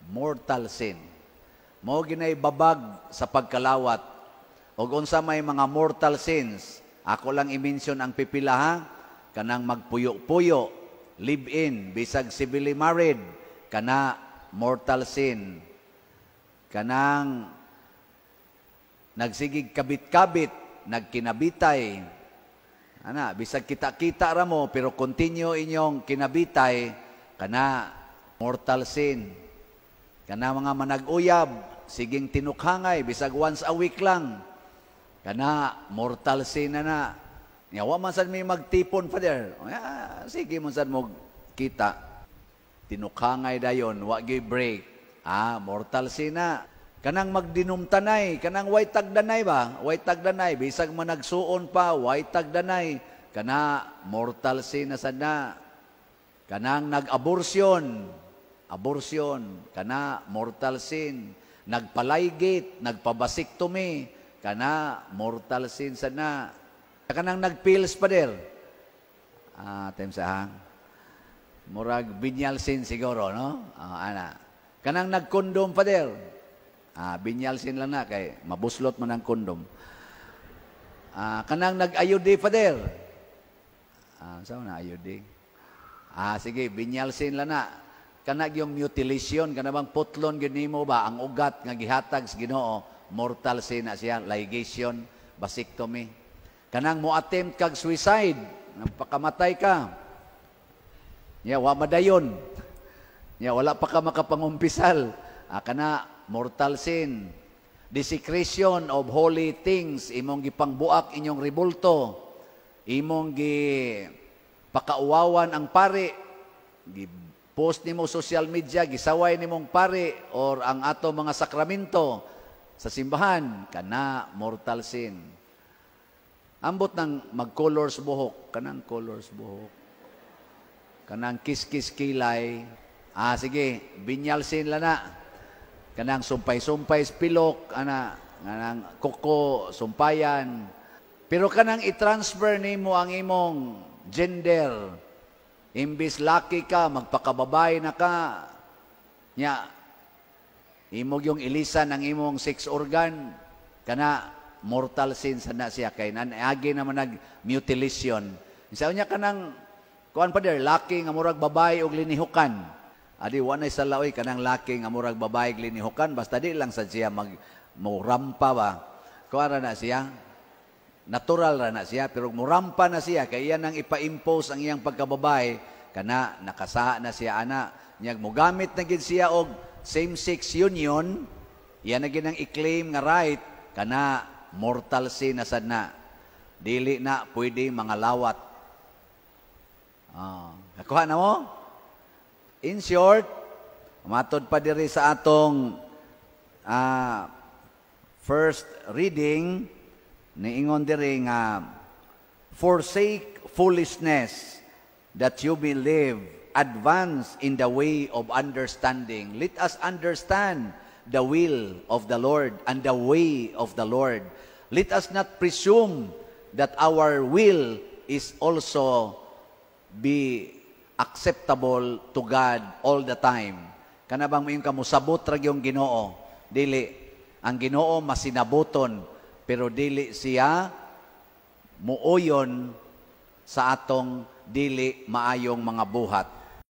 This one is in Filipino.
Mortal sin. Mao ginay babag sa pagkalawat. Og unsa may mga mortal sins, ako lang i-mention ang pipila ha. Kanang magpuyo-puyo, live-in, bisag civilly married, kana mortal sin. Kanang nagsigig kabit-kabit, nagkinabitay. Ana, bisag kita-kita ra mo pero continue inyong kinabitay, kana mortal sin. Kana mga manag-uyab, siging tinukhangay bisag once a week lang. Kana mortal sin na. Wa man sad may magtipon pa der. Sige man sad mo kita. Tinukhangay dayon, wa gyud break. Mortal sin na. Kanang magdinumtanay, kanang way tagdanay ba? Way tagdanay, bisag man nagsuon pa, way tagdanay. Kana mortal sin na sad na. Kanang nag-abortion, kana mortal sin. Nagpalaygit, nagpabasiktomy, kana mortal sin sad na. Kanang nagpills pa der. Time sa murag binyal sin siguro, no? Ana. Kanang nagkondom pa der. Binyal sin lang na kay mabuslot man ang kondom. Kanang nag-ayudi pa der. Saan na ayudi? Sige, binyal sin lang na. Kanang yung mutilation, kanang putlon ginimo ba ang ugat nga gihatag sa Ginoo, mortal sin na siya, ligation, vasectomy. Kanang mo attempt kag suicide, nagpakamatay ka. Wa madayon. Wala pa ka makapangumpisal. Kana mortal sin. Desecration of holy things, imong gipangbuak inyong ribulto, imong pakauwawan ang pari, post nimo social media, gisaway nimong pari or ang ato mga sakramento sa simbahan, kana mortal sin. Ambot ng mag-colors buhok, kanang colors buhok, kanang kiss-kiss kilay, sige, binyal sin lang na. Kanang sumpay-sumpay pilok, kanang kuko, sumpayan. Pero kanang i-transfer nimo ang imong gender. Imbis laki ka, magpakababay na ka. Imog yung ilisan ang imong sex organ. Kana mortal sin sa na siya. Kay nanagi naman nag-mutilation. Isa niya kanang, kuan pa der, laki nga murag babae og linihukan. Adi wanay sa laoy kanang laki nga murag babae glinihukan basta di lang sa siya murampa ba. Kuara na siya. Natural ra na siya pero murampa na siya kay iyan nang ipa-impose ang iyang pagkababae kana nakasa na siya ana. Nyag mogamit na gid siya og same-sex union. Iyan na gid ang i-claim nga right kana mortal sin na sad na. Dili na pwede mga lawat. Nakuha na mo? In short, matod pa diri sa atong first reading, niingon diri nga, forsake foolishness that you may live, advance in the way of understanding. Let us understand the will of the Lord and the way of the Lord. Let us not presume that our will is also be acceptable to God all the time. Kana bang mayong kamusabot ra yung Ginoo? Dili. Ang Ginoo masinabuton, pero dili siya muuyon sa atong dili maayong mga buhat.